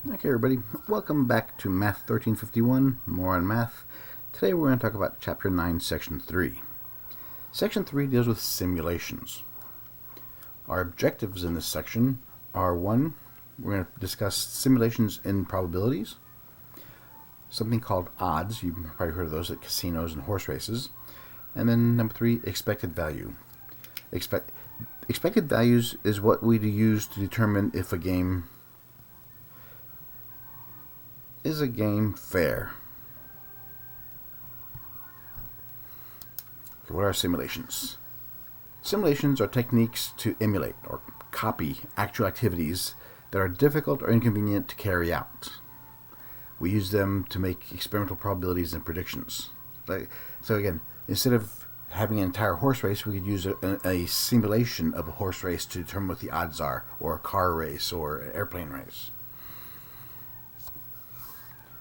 Okay, everybody, welcome back to Math 1351, more on math. Today we're going to talk about Chapter 9, Section 3. Section 3 deals with simulations. Our objectives in this section are 1, we're going to discuss simulations in probabilities, something called odds, you've probably heard of those at casinos and horse races, and then number 3, expected value. Expected values is what we use to determine if a game is a game fair. Okay, what are simulations? Simulations are techniques to emulate or copy actual activities that are difficult or inconvenient to carry out. We use them to make experimental probabilities and predictions. So again, instead of having an entire horse race, we could use a simulation of a horse race to determine what the odds are, or a car race, or an airplane race.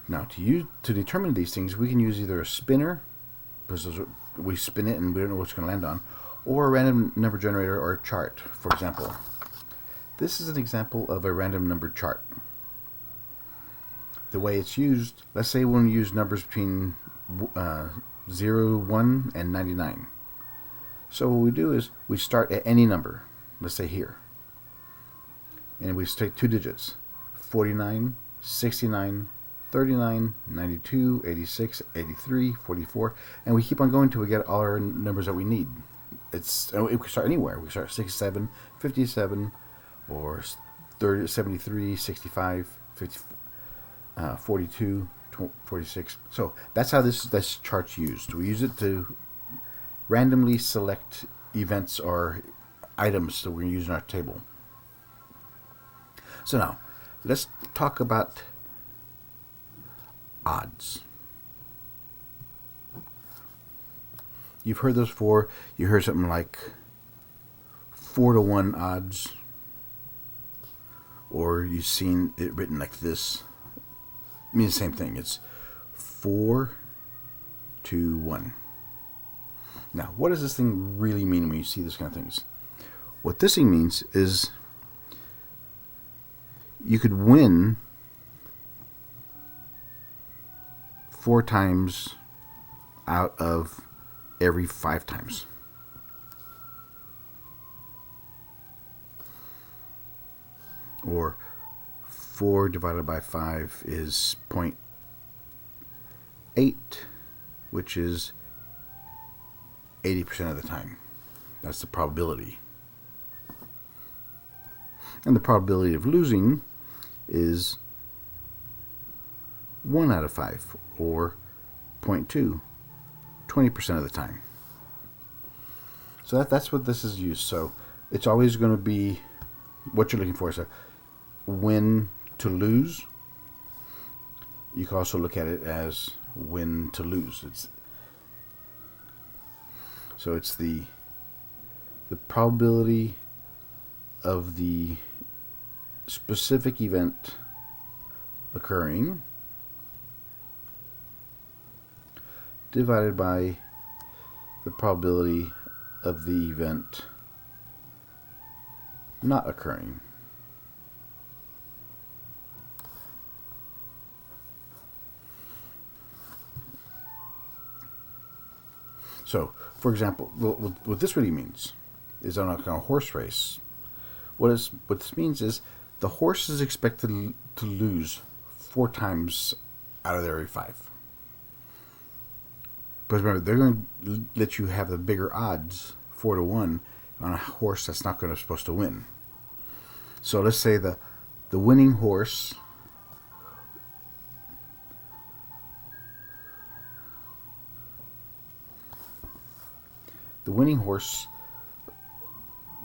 Now, to determine these things, we can use either a spinner, because we spin it and we don't know what it's going to land on, or a random number generator or a chart, for example. This is an example of a random number chart. The way it's used, let's say we want to use numbers between 0, 1, and 99. So what we do is we start at any number, let's say here, and we take 2 digits, 49, 69, 39, 92, 86, 83, 44, and we keep on going until we get all our numbers that we need. We can start anywhere. We can start 67, 57, or 30, 73, 65, 50, 42, 46. So that's how this chart's used. We use it to randomly select events or items that we're going to use in our table. So now, let's talk about odds. You've heard those before. You heard something like 4-to-1 odds, or you've seen it written like this. It means the same thing. It's 4-to-1. Now, what does this thing really mean when you see this kind of things? What this thing means is you could win 4 times out of every 5 times. Or 4 divided by 5 is 0.8, which is 80% of the time. That's the probability. And the probability of losing is 1 out of 5, or 0.2, 20% of the time. So that's what this is used. So it's always going to be what you're looking for. So win to lose. You can also look at it as win to lose. It's the probability of the specific event occurring divided by the probability of the event not occurring. So, for example, what this really means is on a horse race, what this means is the horse is expected to lose 4 times out of every 5. But remember, they're going to let you have the bigger odds, 4-to-1, on a horse that's not supposed to win. So let's say the winning horse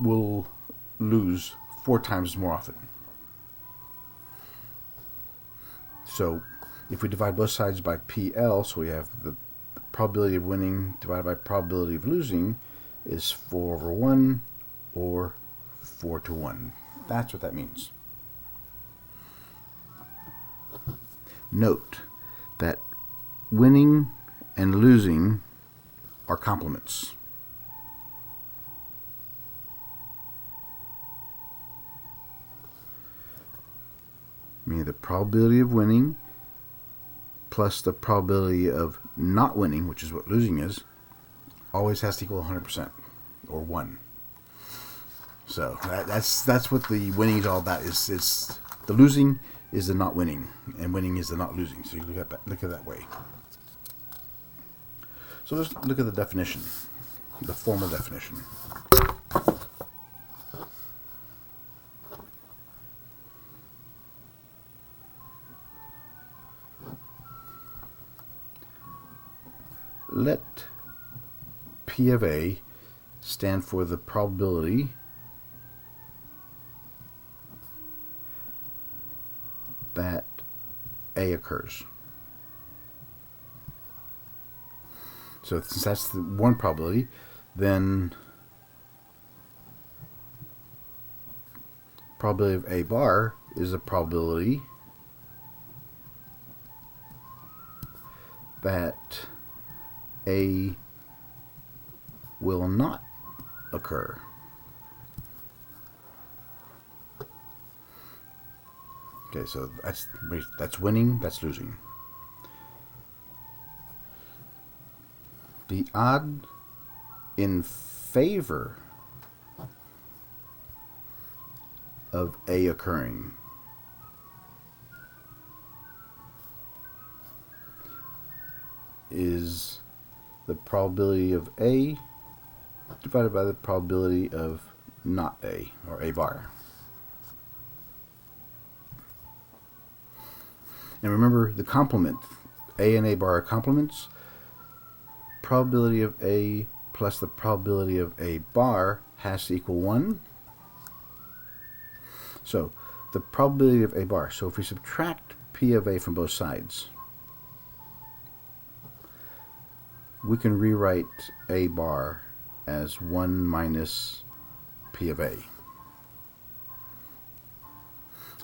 will lose 4 times more often. So if we divide both sides by PL, so we have the probability of winning divided by probability of losing is 4/1 or 4-to-1. That's what that means. Note that winning and losing are complements. meaning the probability of winning plus the probability of not winning, which is what losing is, always has to equal 100% or 1. So that's what the winning is all about. Is the losing is the not winning, and winning is the not losing. So you look at it that way. So let's look at the definition, the formal definition. Let P of A stand for the probability that A occurs. So since that's the one probability, then probability of A bar is a probability that A will not occur. Okay, so that's winning, that's losing. The odd in favor of A occurring is the probability of A divided by the probability of not A, or A bar. And remember the complement. A and A bar are complements. Probability of A plus the probability of A bar has to equal 1. So the probability of A bar. So if we subtract P of A from both sides, we can rewrite A bar as 1 minus P of A.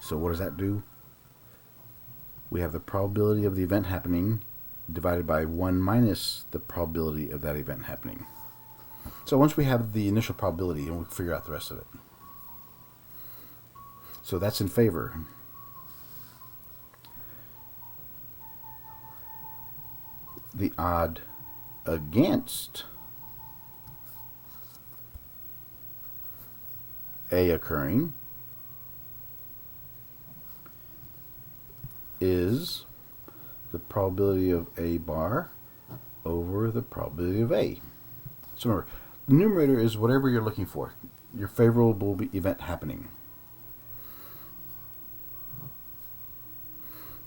So what does that do? We have the probability of the event happening divided by 1 minus the probability of that event happening. So once we have the initial probability, and we'll figure out the rest of it. So that's in favor. The odd against A occurring is the probability of A bar over the probability of A. So remember, the numerator is whatever you're looking for, your favorable event happening.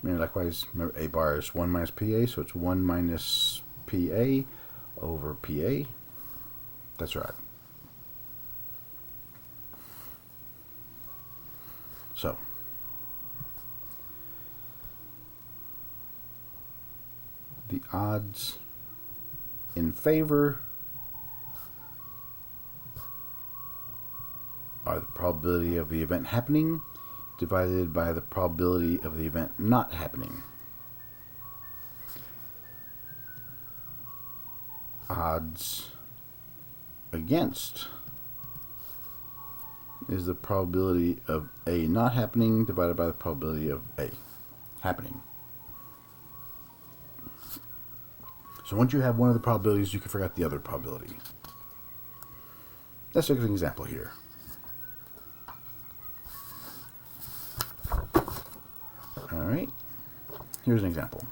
And likewise, remember, A bar is 1 minus PA, so it's 1 minus PA over PA. That's right. So the odds in favor are the probability of the event happening divided by the probability of the event not happening. Odds against is the probability of A not happening divided by the probability of A happening. So once you have one of the probabilities, you can figure out the other probability. Let's look at an example here. All right, here's an example.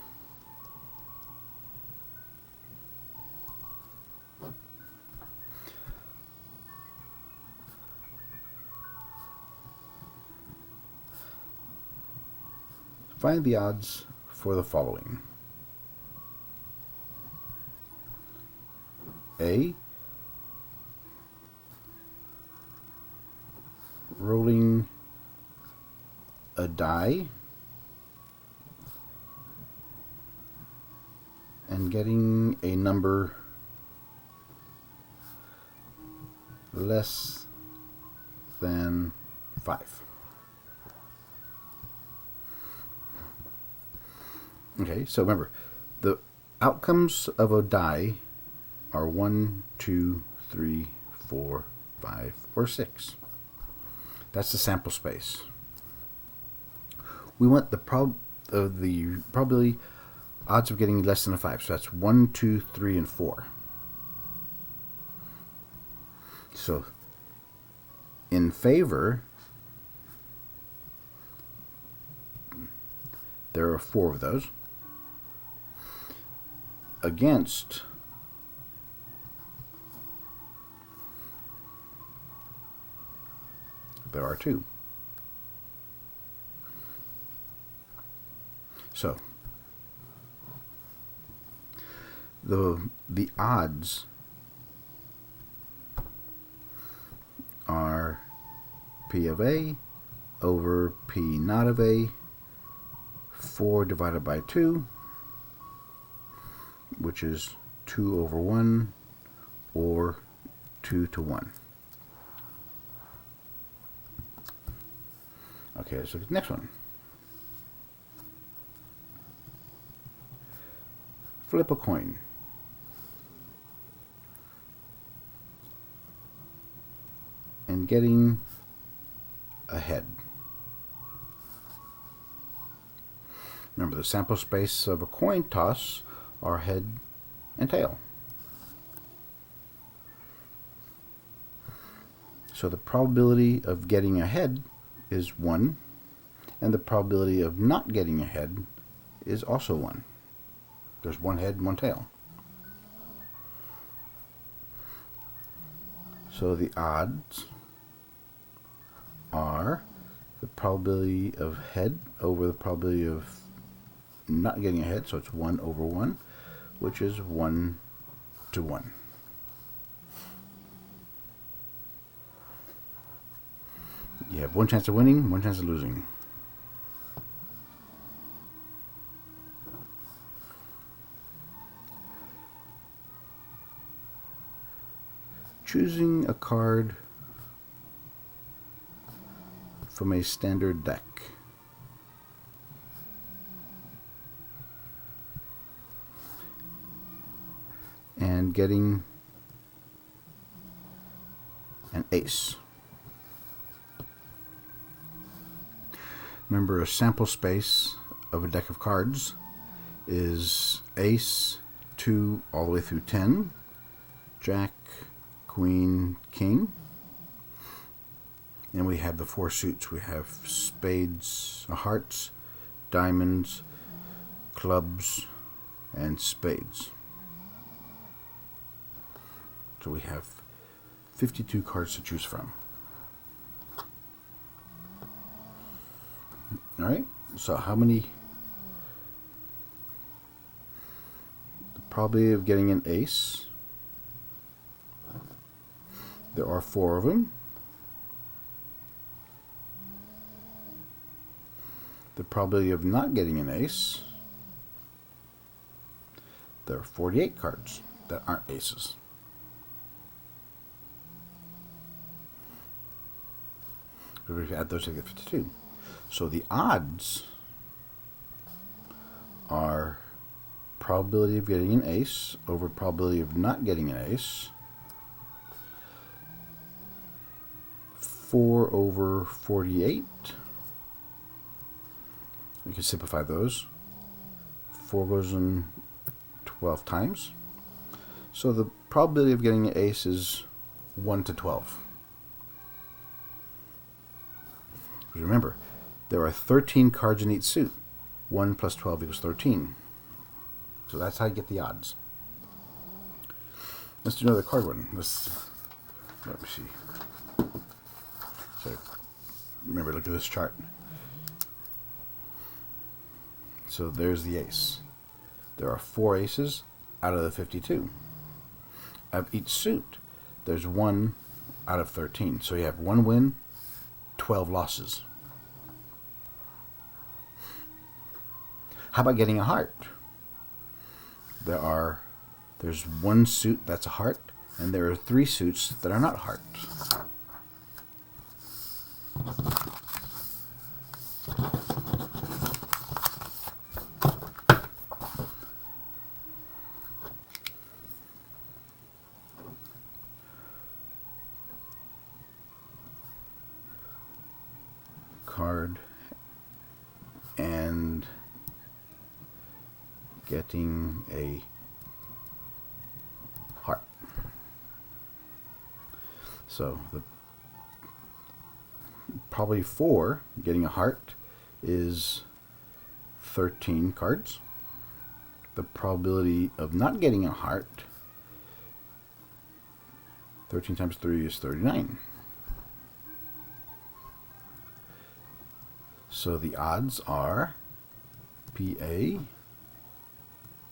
Find the odds for the following. A, rolling a die and getting a number less than 5. Okay, so remember, the outcomes of a die are 1, 2, 3, 4, 5, or 6. That's the sample space. we want the probability odds of getting less than a 5. So that's 1, 2, 3, and 4. So in favor, there are 4 of those. Against, there are 2. So the odds are P of A over P not of A, 4 divided by 2, which is 2 over 1, or 2 to 1. Okay, let's look at the next one. Flip a coin. And getting a head. Remember, the sample space of a coin toss are head and tail. So the probability of getting a head is 1, and the probability of not getting a head is also 1. There's 1 head and 1 tail. So the odds are the probability of head over the probability of not getting a head, so it's 1 over 1, which is 1 to 1. You have 1 chance of winning, 1 chance of losing. Choosing a card from a standard deck. And getting an ace. Remember, a sample space of a deck of cards is ace, 2, all the way through 10, jack, queen, king. And we have the 4 suits. We have spades, hearts, diamonds, clubs, and spades. So we have 52 cards to choose from. Alright, so how many? The probability of getting an ace. There are 4 of them. The probability of not getting an ace. There are 48 cards that aren't aces. We add those to get 52. So the odds are probability of getting an ace over probability of not getting an ace. 4 over 48. We can simplify those. 4 goes in 12 times. So the probability of getting an ace is 1 to 12. Remember, there are 13 cards in each suit. 1 plus 12 equals 13. So that's how you get the odds. Let's do another card one. Let me see. So remember, look at this chart. So there's the ace. There are 4 aces out of the 52. Of each suit, there's 1 out of 13. So you have 1 win, 12 losses. How about getting a heart? There's 1 suit that's a heart, and there are 3 suits that are not hearts. Card and getting a heart. So the probability for getting a heart is 13 cards. The probability of not getting a heart, 13 times 3 is 39. So the odds are PA,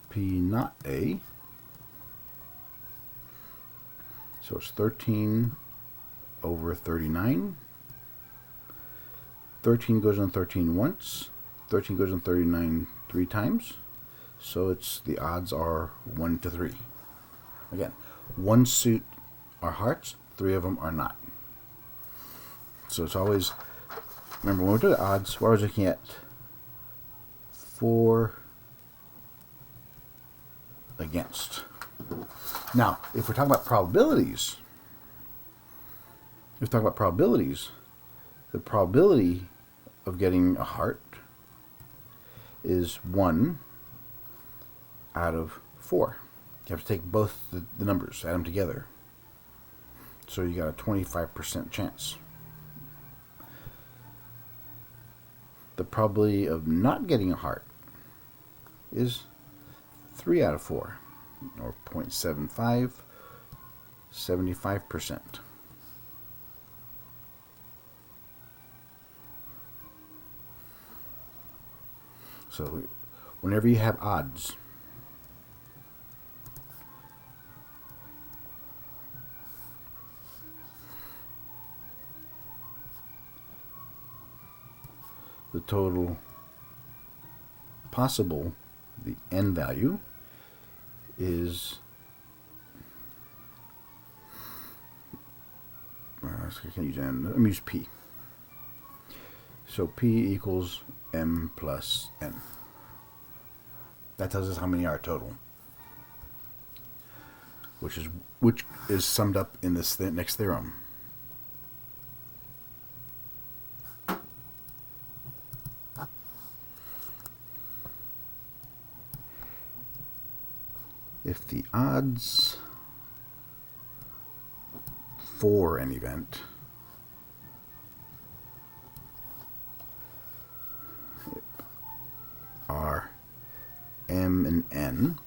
P not A. So it's 13 over 39. 13 goes on 13 once. 13 goes on 39 3 times. So it's the odds are 1 to 3. Again, one suit are hearts, 3 of them are not. So it's always, remember when we do the odds, we're always looking at 4 against. Now, if we're talking about probabilities, the probability of getting a heart is 1 out of 4. You have to take both the numbers, add them together. So you got a 25% chance. The probability of not getting a heart is 3 out of 4, or 0.75, 75%. So whenever you have odds, the total possible, the n value, is I can't use n, let me use p. So p equals m plus n. That tells us how many are total, which is summed up in this next theorem. If the odds for an event are m and n,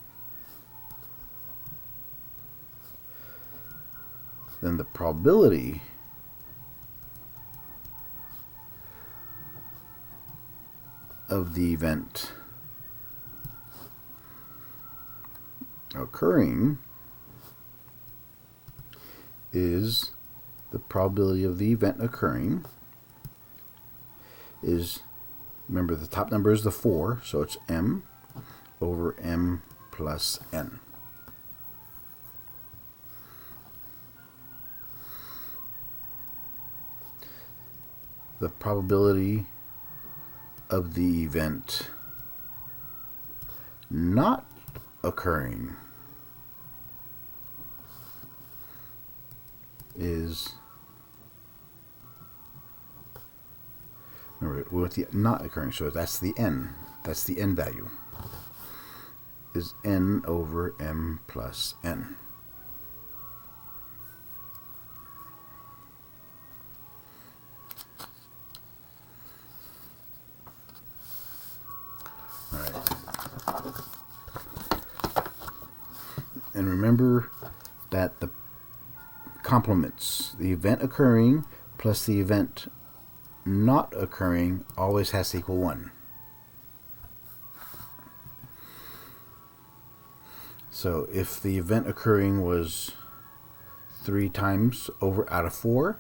then the probability of the event occurring is the probability of the event occurring is, remember the top number is the 4, so it's m over m plus n. The probability of the event not occurring is, remember with the not occurring, so that's the n value, is n over m plus n. All right. And remember that the complements, the event occurring plus the event not occurring, always has to equal 1. So if the event occurring was 3 times over out of 4,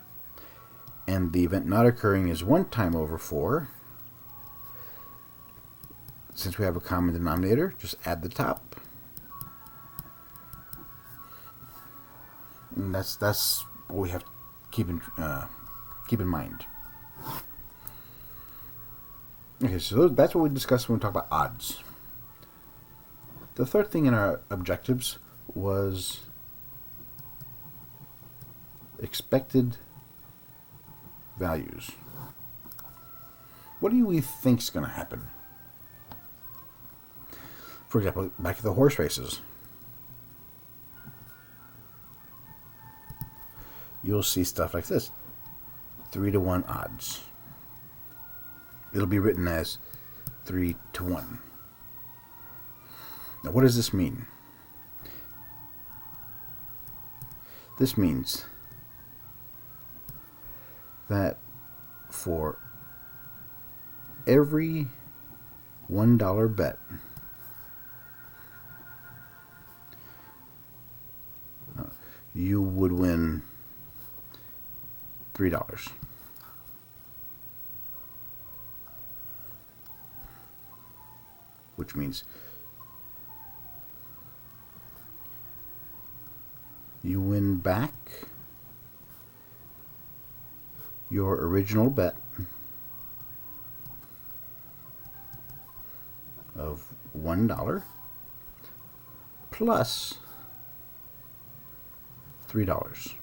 and the event not occurring is 1 time over 4, since we have a common denominator, just add the top. And that's what we have to keep in mind. Okay, so that's what we discussed when we talk about odds. The third thing in our objectives was expected values. What do we think is going to happen? For example, back to the horse races. You'll see stuff like this. 3-to-1 odds. It'll be written as 3-to-1. Now, what does this mean? This means that for every $1 bet, you would win $3. Which means you win back your original bet of $1 plus $3.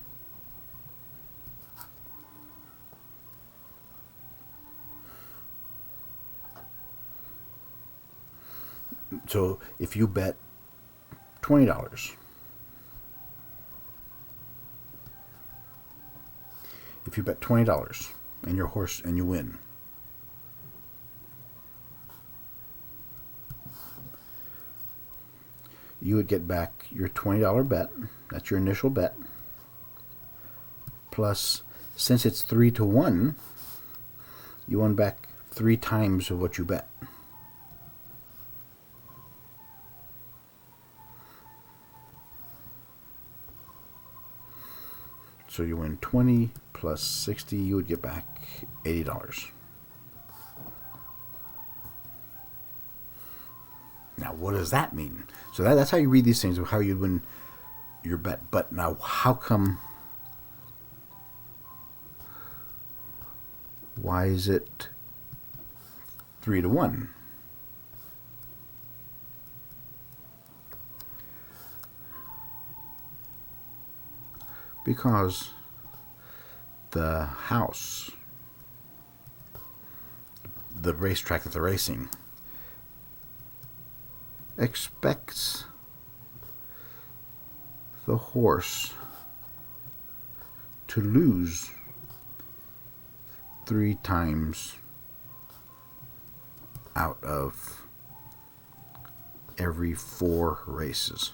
So if you bet $20, if you bet $20 and your horse and you win, you would get back your $20 bet. That's your initial bet. Plus, since it's 3-to-1, you won back 3 times of what you bet. So you win 20 plus 60, you would get back $80. Now, what does that mean? So that's how you read these things, of how you win your bet. But now, how come? Why is it 3-to-1? Because the house, the racetrack that they're racing, expects the horse to lose 3 times out of every 4 races.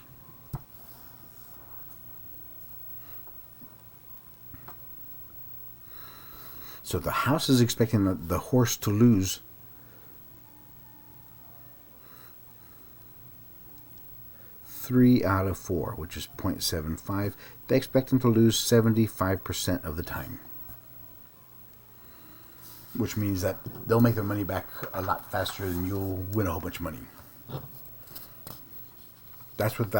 So the house is expecting the horse to lose 3 out of 4, which is 0.75. They expect him to lose 75% of the time. Which means that they'll make their money back a lot faster than you'll win a whole bunch of money. That's what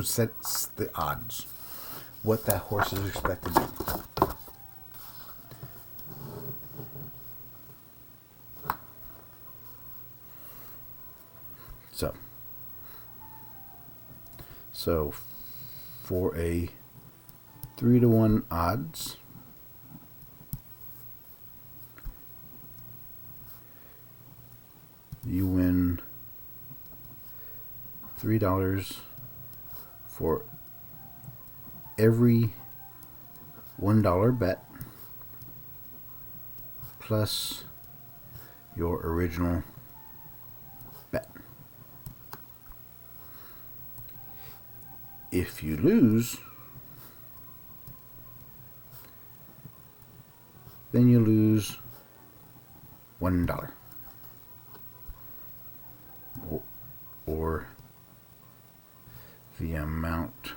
sets the odds. What that horse is expected to do. So for a 3-to-1 odds, you win $3 for every $1 bet plus your original bet. If you lose, then you lose $1. Or the amount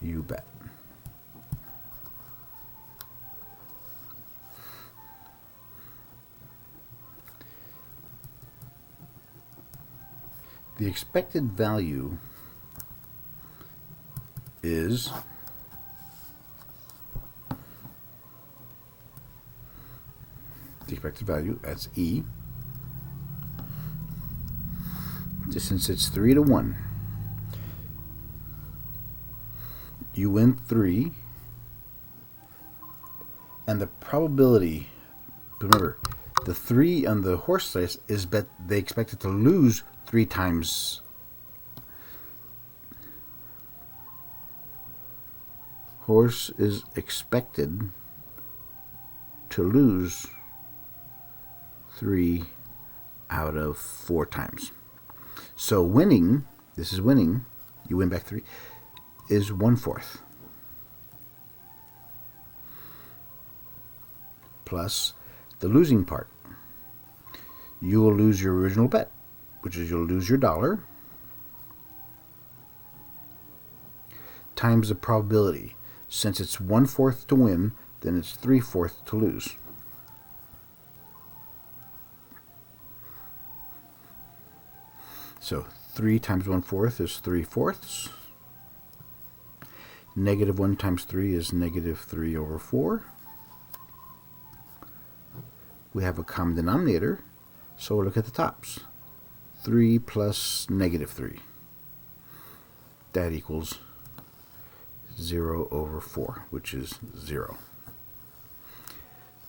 you bet. The expected value is that's E. Since it's 3-to-1, you win 3, and the probability, remember, The 3 on the horse race is bet they expect it to lose 3 times. Horse is expected to lose 3 out of 4 times. So winning, this is winning, you win back 3, is 1/4. Plus the losing part. You will lose your original bet, which is you'll lose your dollar, times the probability. Since it's 1/4 to win, then it's 3/4 to lose. So 3 times 1/4 is 3/4. -1 times 3 is -3/4. We have a common denominator, so we'll look at the tops. 3 plus -3. That equals 0/4, which is 0.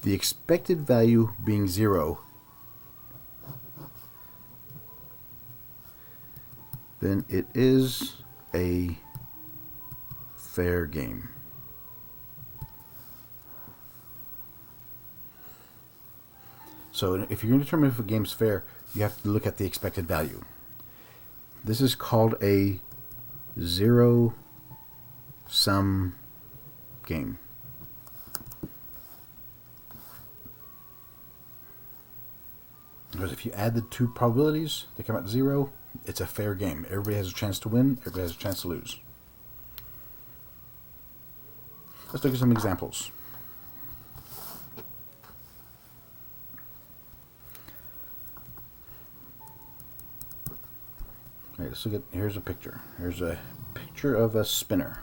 The expected value being 0, then it is a fair game. So if you're going to determine if a game's fair, you have to look at the expected value. This is called a zero-sum game. Because if you add the 2 probabilities, they come out to 0, it's a fair game. Everybody has a chance to win, everybody has a chance to lose. Let's look at some examples. All right, let's look at, here's a picture. Here's a picture of a spinner.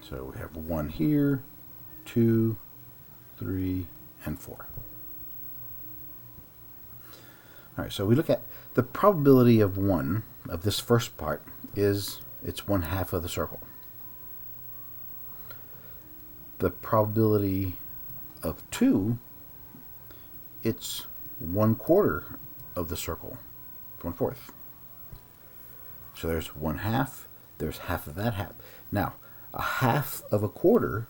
So we have 1 here, 2, 3, and 4. All right, so we look at the probability of 1 of this first part is it's 1/2 of the circle. The probability of 2, it's 1/4 of the circle, 1/4. So there's 1/2, there's half of that half. Now, a half of a quarter,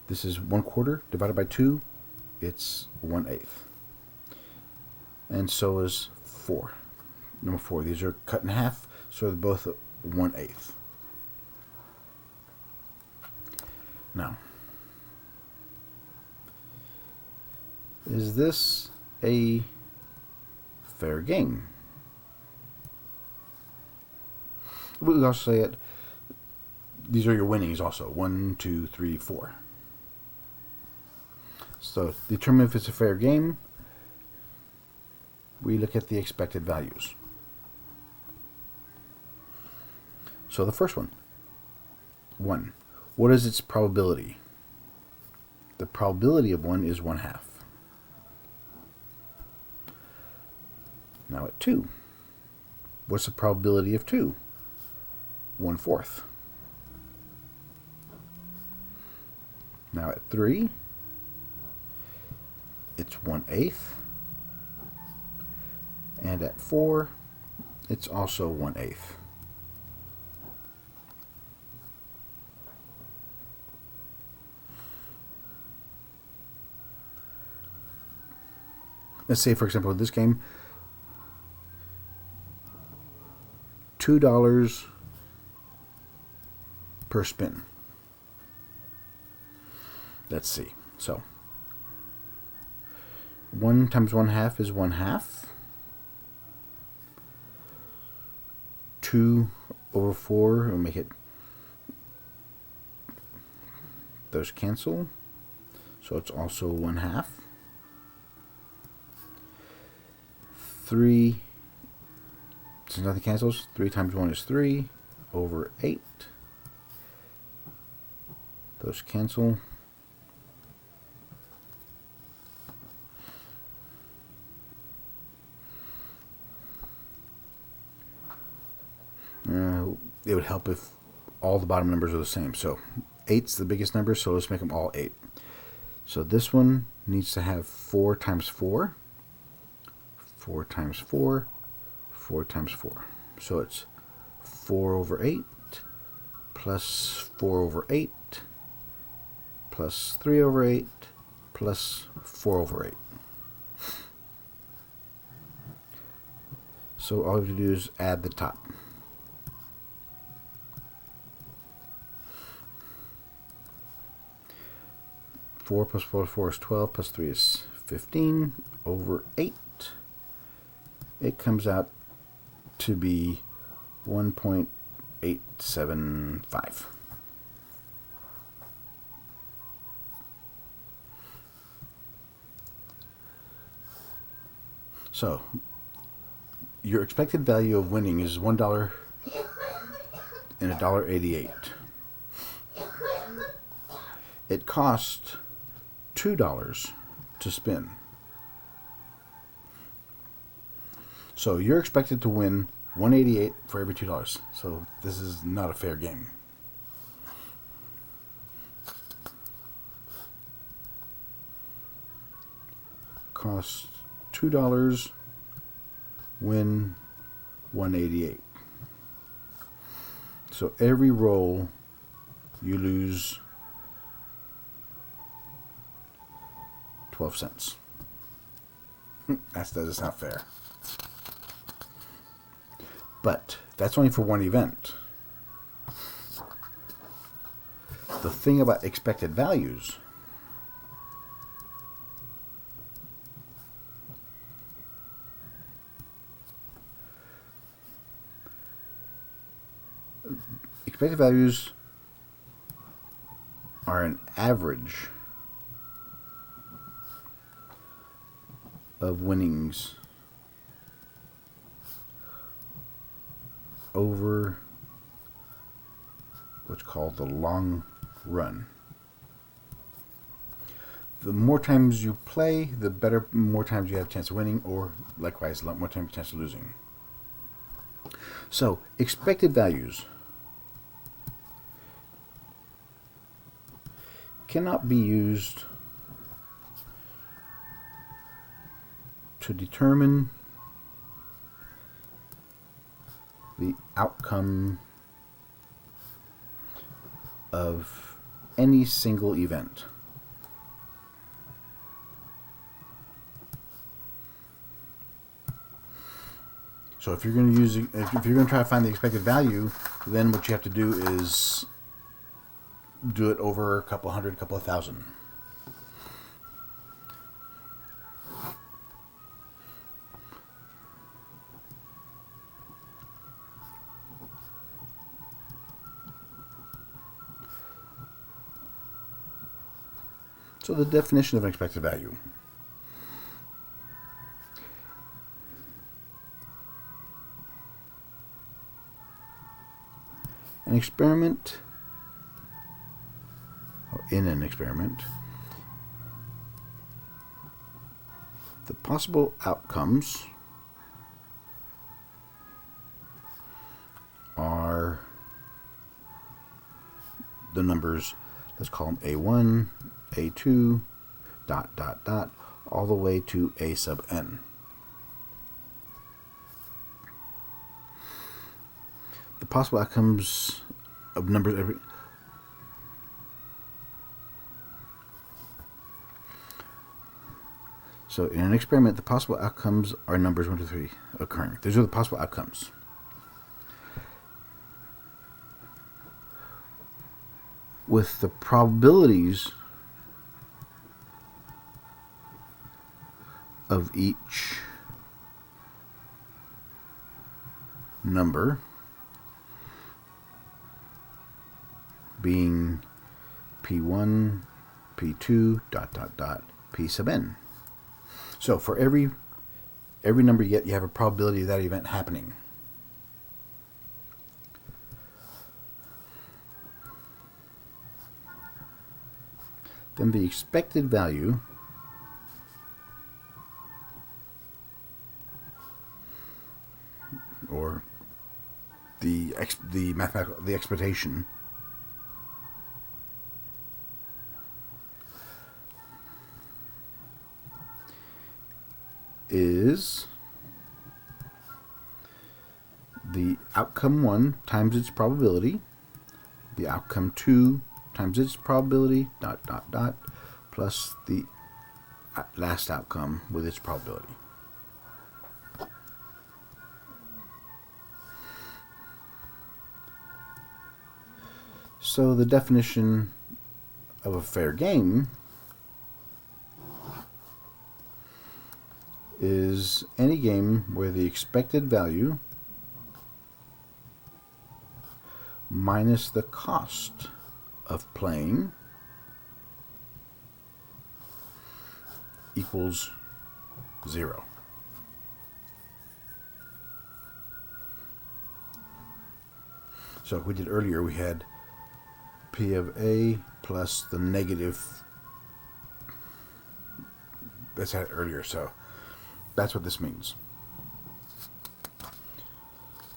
this is 1/4 divided by 2, it's 1/8. And so is 4. Number 4, these are cut in half, so they're both 1/8. Now, is this a fair game? We will also say it. These are your winnings also. 1, 2, 3, 4. So to determine if it's a fair game, we look at the expected values. So the first one, 1. What is its probability? The probability of 1 is 1/2. Now at 2, what's the probability of 2? 1/4. Now at 3, it's 1/8. And at 4, it's also 1/8. Let's say, for example, in this game, $2 per spin. Let's see. So 1 times 1/2 is 1/2. 2/4, we'll make it, those cancel, so it's also 1/2. 3, since nothing cancels, 3 times 1 is 3/8. Those cancel. It would help if all the bottom numbers are the same. So 8's the biggest number, so let's make them all 8. So this one needs to have 4 times 4, 4 times 4, 4 times 4. So it's 4 over 8 plus 4 over 8 plus 3 over 8 plus 4 over 8. So all we have to do is add the top. Four plus 4 is 12, plus 3 is 15 over 8. It comes out to be 1.875. So your expected value of winning is $1 and $1.88. It costs $2 to spin. So you're expected to win $1.88 for every $2. So this is not a fair game. Costs $2, win $1.88. So every roll you lose 12 cents. That doesn't sound fair. But that's only for one event. The thing about expected values are an average of winnings over what's called the long run. The more times you play, the better, more times you have a chance of winning, or likewise, a lot more times a chance of losing. So, expected values cannot be used to determine the outcome of any single event. So if you're going to use, if you're going to try to find the expected value, then what you have to do is do it over a couple hundred, couple of thousand. So the definition of an expected value. An experiment, or in an experiment, the possible outcomes are the numbers, let's call them A1, A2, ... all the way to A sub n. The possible outcomes of numbers every... So in an experiment, the possible outcomes are numbers 1, 2, 3 occurring. Those are the possible outcomes. With the probabilities of each number being P1, P2, ... P sub n. So for every number you get, you have a probability of that event happening. Then the expected value the expectation is the outcome 1 times its probability, the outcome 2 times its probability, plus the last outcome with its probability. So the definition of a fair game is any game where the expected value minus the cost of playing equals 0. So we did earlier, we had P of A plus the negative. That's had it earlier, so that's what this means.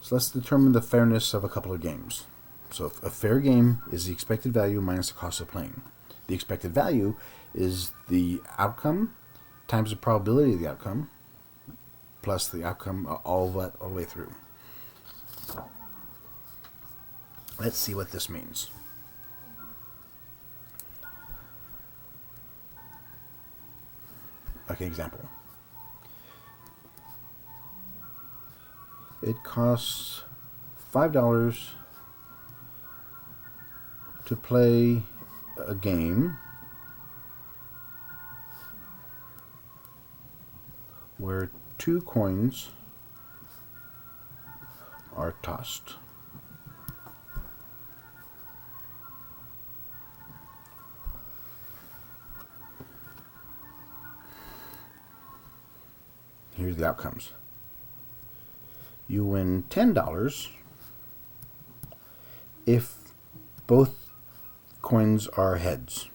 So let's determine the fairness of a couple of games. So a fair game is the expected value minus the cost of playing. The expected value is the outcome times the probability of the outcome plus the outcome all the way through. Let's see what this means. Okay, example. It costs $5 to play a game where 2 coins are tossed. Here's the outcomes. You win $10 if both coins are heads.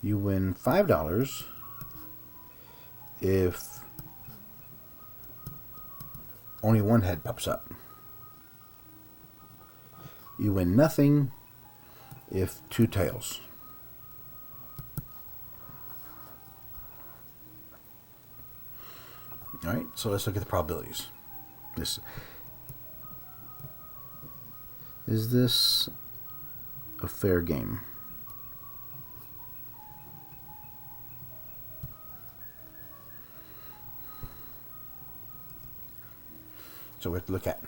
You win $5 if only one head pops up. You win nothing if 2 tails. All right, so let's look at the probabilities. Is this a fair game? So we have to look at,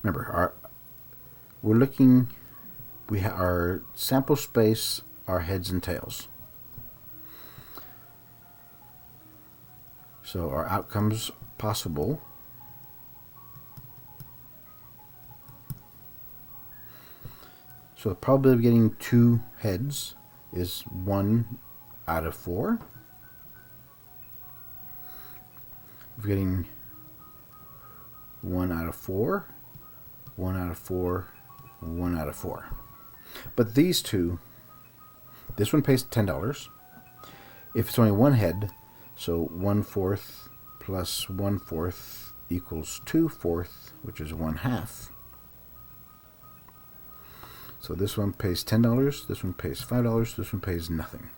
remember, we have our sample space, our heads and tails. So our outcomes possible so the probability of getting 2 heads is 1 out of 4. Of getting 1 out of 4, 1 out of 4, 1 out of 4. But these two, this one pays $10. If it's only one head, so 1/4 plus 1/4 equals 2/4, which is 1/2. So this one pays $10, this one pays $5, this one pays nothing.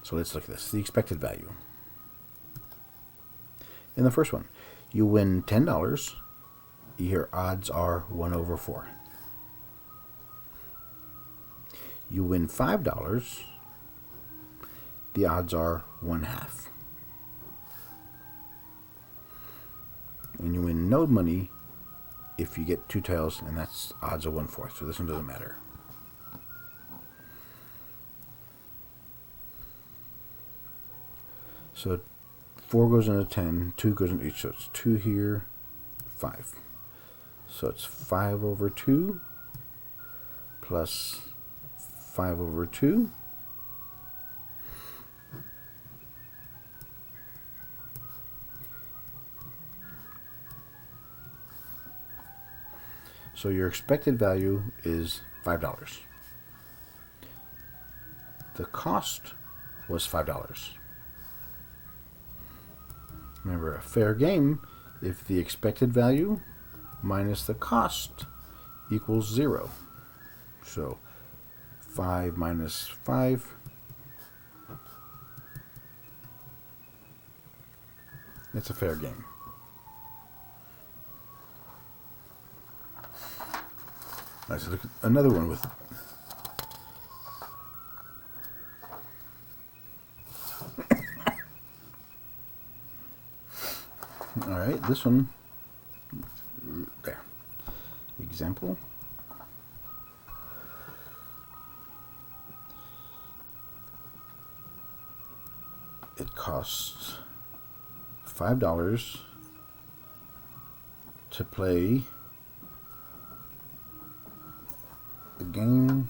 So let's look at this, the expected value. In the first one, you win $10, your odds are 1/4. You win $5, the odds are 1/2. And you win no money if you get 2 tails, and that's odds of 1/4. So this one doesn't matter. So 4 goes into 10, 2 goes into each, so it's 2 here, 5. So it's 5/2 plus 5/2. So your expected value is $5. The cost was $5. Remember, a fair game if the expected value minus the cost equals 0. So 5 minus 5, it's a fair game. Let's look at another one with all right, this one there. Example. It costs $5 to play the game.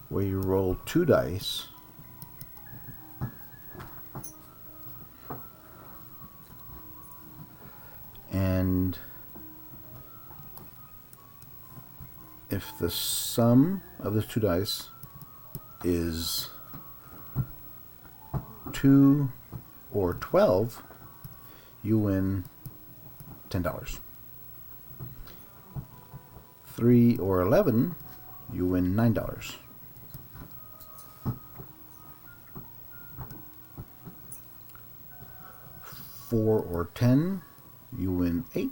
Where you roll 2 dice and if the sum of the 2 dice is 2 or 12, you win $10. 3 or 11, you win $9. 4 or 10, you win 8.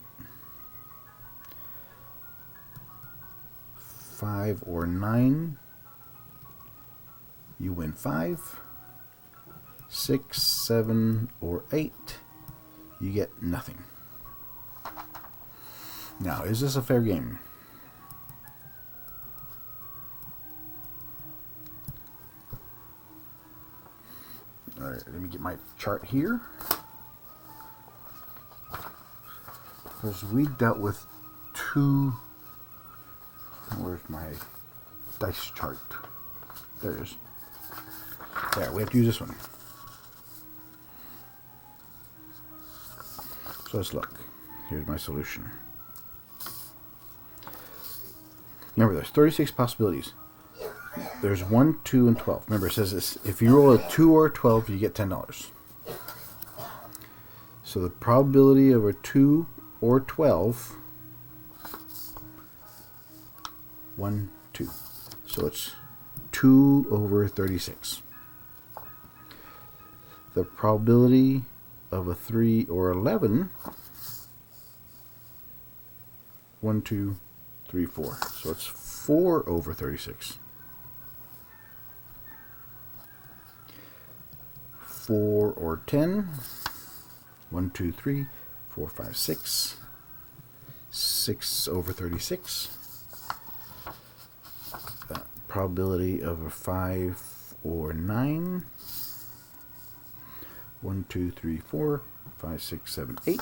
5 or 9, you win 5. 6, 7, or 8, you get nothing. Now, is this a fair game? All right, let me get my chart here. Because we dealt with 2. Where's my dice chart? There it is. There, we have to use this one. So let's look. Here's my solution. Remember, there's 36 possibilities. There's 1, 2, and 12. Remember, it says this: if you roll a 2 or a 12, you get $10. So the probability of a 2 or 12, 1, 2. So it's 2 over 36. The probability of a 3 or 11, 1, 2, 3, 4. So it's 4 over 36. 4 or 10, 1, 2, 3, 4, 5, 6. 6 over 36. Probability of a 5 or 9. 1, 2, 3, 4, 5, 6, 7, 8.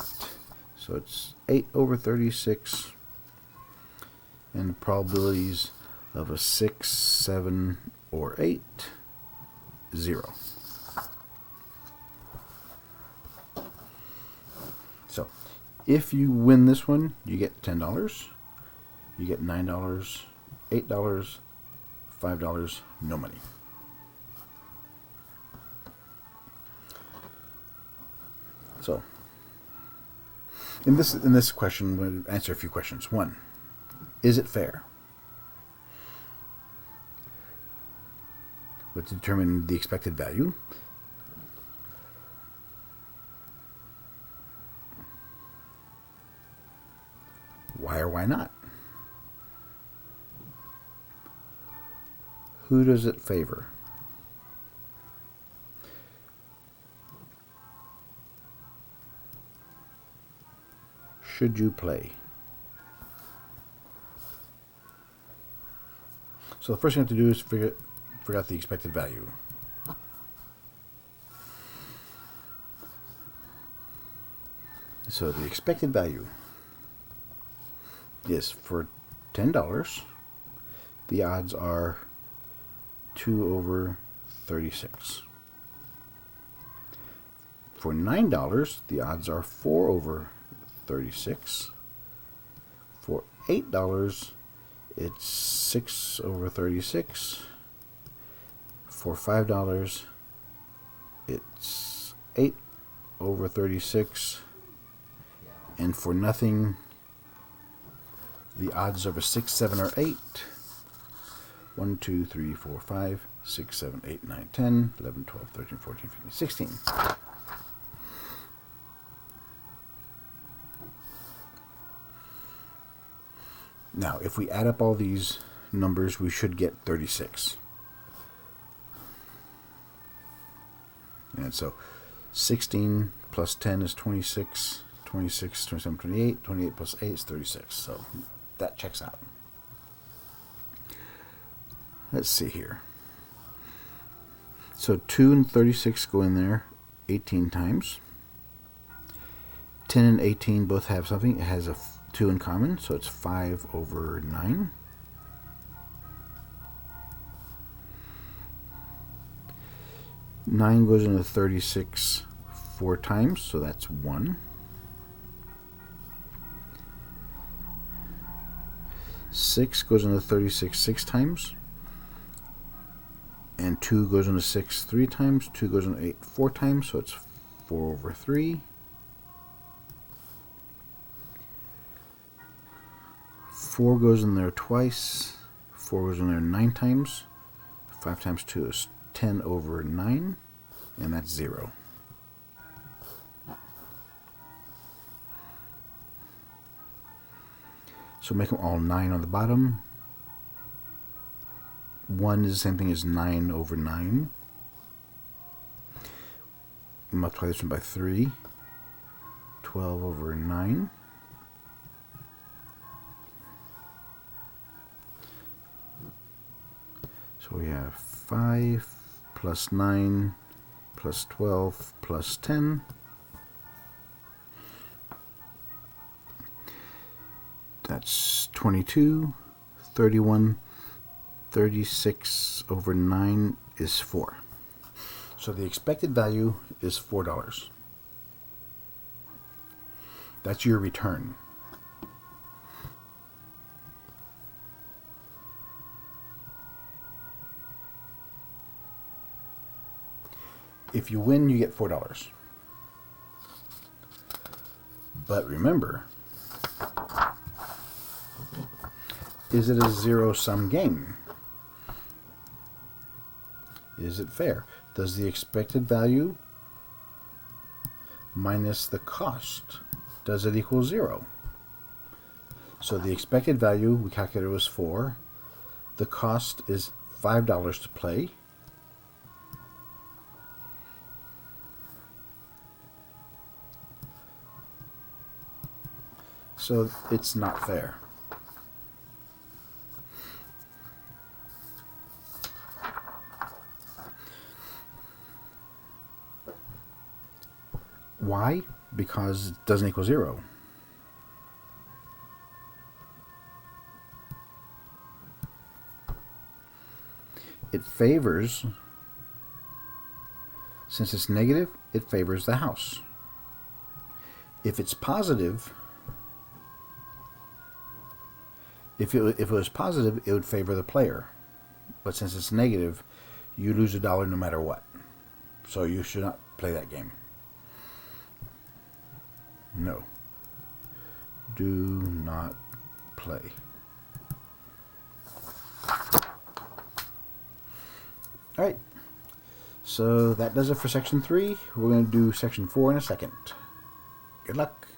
So it's 8 over 36. And the probabilities of a 6, 7, or 8, 0. So if you win this one, you get $10. You get $9, $8, $5, no money. So in this question, we'll answer a few questions. 1, is it fair? We'll determine the expected value. Why or why not? Who does it favor? Should you play? So the first thing you have to do is figure out the expected value. So the expected value is for $10, the odds are 2 over 36. For $9, the odds are 4 over 36. For $8, It's 6 over 36. For $5, it's 8 over 36. And for nothing, the odds of a 6, 7, or 8. 1, 2, 3, 4, 5, 6, 7, 8, 9, 10, 11, 12, 13, 14, 15, 16. Now, if we add up all these numbers, we should get 36. And so 16 plus 10 is 26, 26, 27, 28, 28 plus 8 is 36. So that checks out. Let's see here. So 2 and 36 go in there 18 times. 10 and 18 both have something. It has a 2 in common, so it's 5 over 9. Nine goes into 36 4 times, so that's 1. 6 goes into 36 6 times. And 2 goes into 6 3 times. 2 goes into 8 4 times, so it's 4 over 3. 4 goes in there twice. 4 goes in there 9 times. 5 times 2 is 10 over 9, and that's 0. So make them all 9 on the bottom. 1 is the same thing as 9 over 9. Multiply this one by 3. 12 over 9. So we have 5 plus 9 plus 12 plus 10. That's 22. 31. 36 over 9 is 4. So the expected value is $4. That's your return. If you win, you get $4. But remember, is it a zero-sum game? Is it fair? Does the expected value minus the cost, does it equal 0? So the expected value we calculated was 4. The cost is $5 to play. So it's not fair. Why? Because it doesn't equal 0. It favors, since it's negative, it favors the house. If it's positive, if it was positive, it would favor the player. But since it's negative, you lose $1 no matter what. So you should not play that game. No. Do not play. Alright. So that does it for section 3. We're going to do section 4 in a second. Good luck.